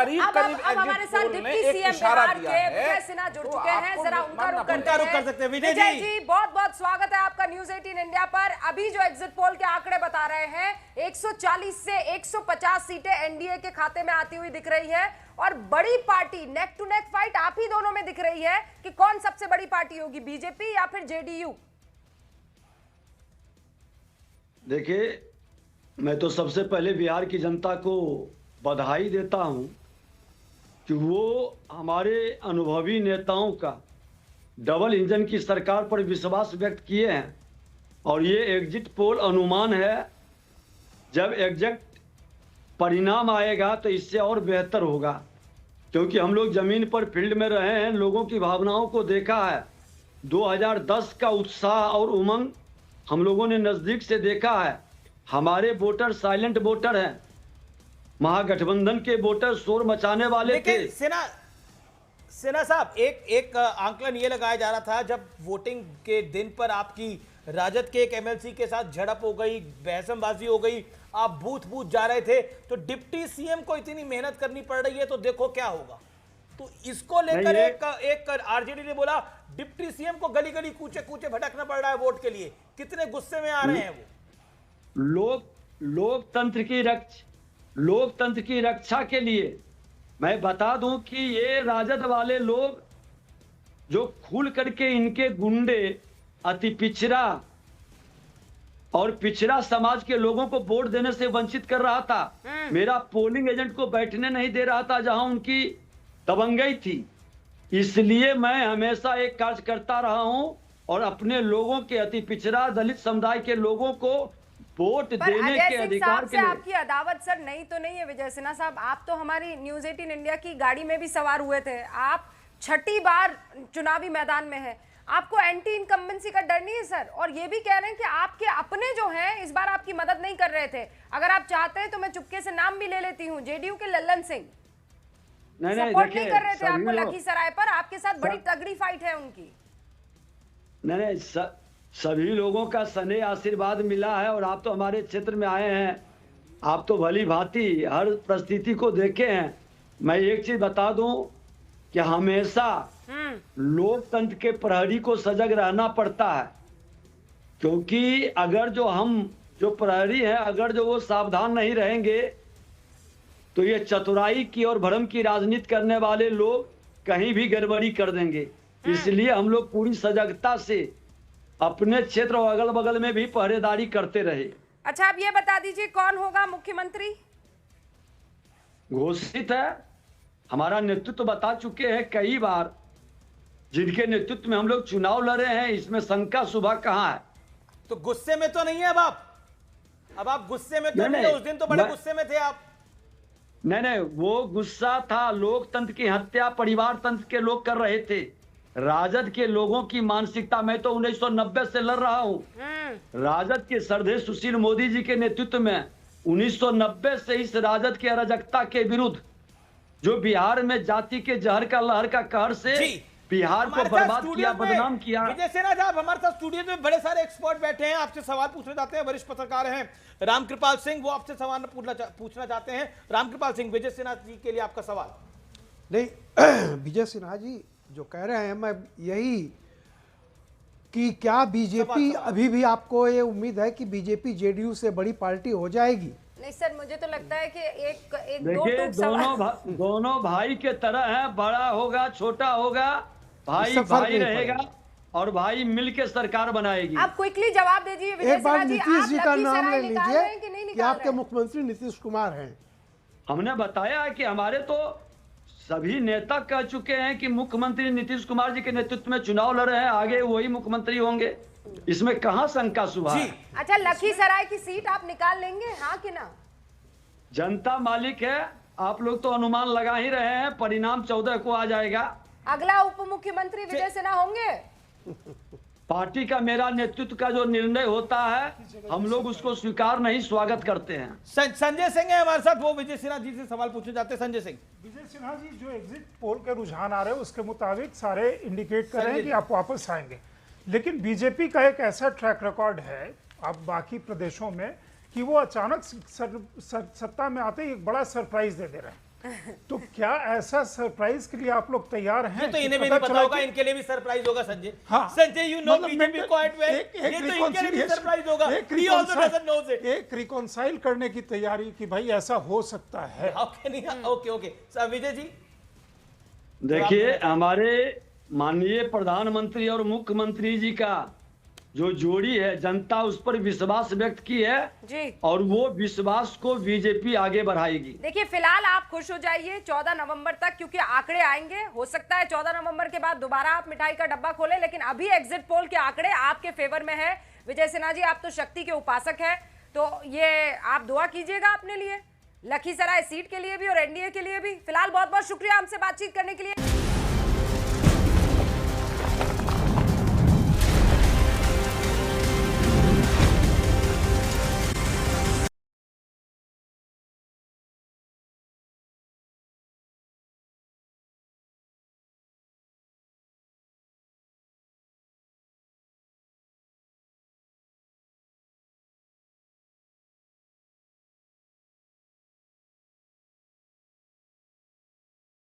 करीब करीब अब हमारे साथ डिप्टी सीएम बिहार के विजय सिन्हा जुड़ चुके हैं, जरा उनका रुख कर सकते हैं। विजय जी बहुत बहुत स्वागत है आपका न्यूज 18 इंडिया पर। अभी जो एग्जिट पोल के आंकड़े बता रहे हैं 140 से 150 सीटें एनडीए के खाते में आती हुई दिख रही है और बड़ी party neck to neck fight आप ही दोनों में दिख रही है कि कौन सबसे बड़ी पार्टी होगी, बीजेपी या फिर जेडीयू? देखिए, मैं तो सबसे पहले बिहार की जनता को बधाई देता हूं कि वो हमारे अनुभवी नेताओं का डबल इंजन की सरकार पर विश्वास व्यक्त किए हैं और ये एग्जिट पोल अनुमान है। जब एग्जैक्ट परिणाम आएगा तो इससे और बेहतर होगा, क्योंकि हम लोग जमीन पर फील्ड में रहे हैं, लोगों की भावनाओं को देखा है। 2010 का उत्साह और उमंग हम लोगों ने नजदीक से देखा है। हमारे वोटर साइलेंट वोटर हैं, महागठबंधन के वोटर शोर मचाने वाले थे। सिन्हा साहब, एक आंकलन ये लगाया जा रहा था जब वोटिंग के दिन पर आपकी राजद के एक एमएलसी के साथ झड़प हो गई, बहसमबाजी हो गई, आप बूथ जा रहे थे, तो डिप्टी सीएम को इतनी मेहनत करनी पड़ रही है तो देखो क्या होगा। तो इसको लेकर एक आरजेडी ने बोला डिप्टी सीएम को गली गली कूचे कूचे भटकना पड़ रहा है वोट के लिए। कितने गुस्से में आ रहे हैं वो? लोकतंत्र की रक्षा के लिए मैं बता दूं कि ये राजद वाले लोग जो खुल करके इनके गुंडे अति पिछड़ा और पिछड़ा समाज के लोगों को वोट देने से वंचित कर रहा था, मेरा पोलिंग एजेंट को बैठने नहीं दे रहा था जहां उनकी दबंगई थी। इसलिए मैं हमेशा एक कार्य करता रहा हूं और अपने लोगों के अति पिछड़ा दलित समुदाय के लोगों को वोट देने के अधिकार के लिए। आपकी अदावत सर नहीं तो नहीं है विजय सिन्हा साहब, आप तो हमारी न्यूज 18 इंडिया की गाड़ी में भी सवार हुए थे, आप छठी बार चुनावी मैदान में हैं, आपको एंटी इनकम्बेंसी का डर नहीं है सर? और ये भी कह रहे हैं कि आपके अपने जो हैं इस बार आपकी मदद नहीं कर रहे थे। अगर आप चाहते हैं तो मैं चुपके से नाम भी ले लेती हूँ, जेडीयू के लल्लन सिंह सपोर्ट नहीं कर रहे थे आपको लखीसराय पर, आपके साथ बड़ी तगड़ी फाइट है उनकी। नहीं, सभी लोगों का स्नेह आशीर्वाद मिला है और आप तो हमारे क्षेत्र में आए हैं, आप तो भली भांति हर परिस्थिति को देखे हैं। मैं एक चीज बता दूं कि हमेशा लोकतंत्र के प्रहरी को सजग रहना पड़ता है, क्योंकि अगर जो प्रहरी हैं अगर जो वो सावधान नहीं रहेंगे तो ये चतुराई की और भ्रम की राजनीति करने वाले लोग कहीं भी गड़बड़ी कर देंगे। इसलिए हम लोग पूरी सजगता से अपने क्षेत्र और अगल बगल में भी पहरेदारी करते रहे। अच्छा, आप ये बता दीजिए कौन होगा मुख्यमंत्री? घोषित है, हमारा नेतृत्व बता चुके हैं कई बार, जिनके नेतृत्व में हम लोग चुनाव लड़े हैं, इसमें शंका सुबह कहाँ है? तो गुस्से में तो नहीं है अब आप गुस्से में तो नहीं है, उस दिन तो बड़े गुस्से में थे आप। नहीं, वो गुस्सा था, लोकतंत्र की हत्या परिवार तंत्र के लोग कर रहे थे, राजद के लोगों की मानसिकता। मैं तो 1990 से लड़ रहा हूं राजद के श्रद्धेय सुशील मोदी जी के नेतृत्व में। 1990 से इस राजद की अराजकता के विरुद्ध, जो बिहार में जाति के जहर का लहर का कहर से बिहार को बर्बाद किया, बदनाम किया। विजय सिन्हा साहब, हमारे साथ स्टूडियो में बड़े सारे एक्सपर्ट बैठे हैं, आपसे सवाल पूछना चाहते हैं। वरिष्ठ पत्रकार हैं रामकृपाल सिंह, वो आपसे सवाल पूछना चाहते हैं। रामकृपाल सिंह, विजय सिन्हा जी के लिए आपका सवाल। नहीं, विजय सिन्हा जी जो कह रहे हैं, मैं यही कि क्या बीजेपी अभी भी, आपको ये उम्मीद है कि बीजेपी जेडीयू से बड़ी पार्टी हो जाएगी? नहीं सर, मुझे तो लगता है कि एक देखिए, दोनों भाई के तरह है, बड़ा होगा छोटा होगा, भाई भाई रहेगा और भाई मिलके सरकार बनाएगी। आप क्विकली जवाब दे दीजिए विजय सिन्हा जी, नीतीश जी का नाम ले लीजिए कि आपके मुख्यमंत्री नीतीश कुमार हैं। हमने बताया है कि हमारे तो सभी नेता कह चुके हैं कि मुख्यमंत्री नीतीश कुमार जी के नेतृत्व में चुनाव लड़ रहे हैं, आगे वही मुख्यमंत्री होंगे, इसमें कहां शंका सुबह है? अच्छा, लखीसराय की सीट आप निकाल लेंगे, हाँ कि ना? जनता मालिक है, आप लोग तो अनुमान लगा ही रहे हैं, परिणाम 14 को आ जाएगा। अगला उप मुख्यमंत्री विजय सिन्हा होंगे? पार्टी का मेरा नेतृत्व का जो निर्णय होता है हम लोग उसको स्वीकार नहीं, स्वागत करते हैं। संजय सिंह है हमारे साथ, वो विजय सिन्हा जी से सवाल पूछना चाहते हैं। संजय सिंह। विजय सिन्हा जी, जो एग्जिट पोल के रुझान आ रहे हैं उसके मुताबिक सारे इंडिकेट कर रहे हैं कि आप वापस आएंगे, लेकिन बीजेपी का एक ऐसा ट्रैक रिकॉर्ड है अब बाकी प्रदेशों में कि वो अचानक सत्ता में आते ही एक बड़ा सरप्राइज दे रहे हैं। तो क्या ऐसा सरप्राइज के लिए आप लोग तैयार हैं? ये तो कि इन्हें भी नहीं पता चला होगा, कि- इनके लिए भी सरप्राइज होगा संजय। हाँ। संजय, यू नो मतलब बीजेपी मैं- क्वाइट वेल, एक ये तो इनके लिए भी सरप्राइज होगा। एक He also doesn't know it. एक रिकॉन्साइल करने की तैयारी कि भाई ऐसा हो सकता है। Okay okay sir, Vijay ji देखिए, हमारे माननीय प्रधानमंत्री और मुख्यमंत्री जी का जो जोड़ी है, जनता उस पर विश्वास व्यक्त की है जी। और वो विश्वास को बीजेपी आगे बढ़ाएगी। देखिए फिलहाल आप खुश हो जाइए 14 नवंबर तक, क्योंकि आंकड़े आएंगे। हो सकता है 14 नवंबर के बाद दोबारा आप मिठाई का डब्बा खोलें, लेकिन अभी एग्जिट पोल के आंकड़े आपके फेवर में है। विजय सिन्हा जी, आप तो शक्ति के उपासक हैं, तो ये आप दुआ कीजिएगा अपने लिए, लखीसराय सीट के लिए भी और एनडीए के लिए भी। फिलहाल बहुत बहुत शुक्रिया हमसे बातचीत करने के लिए।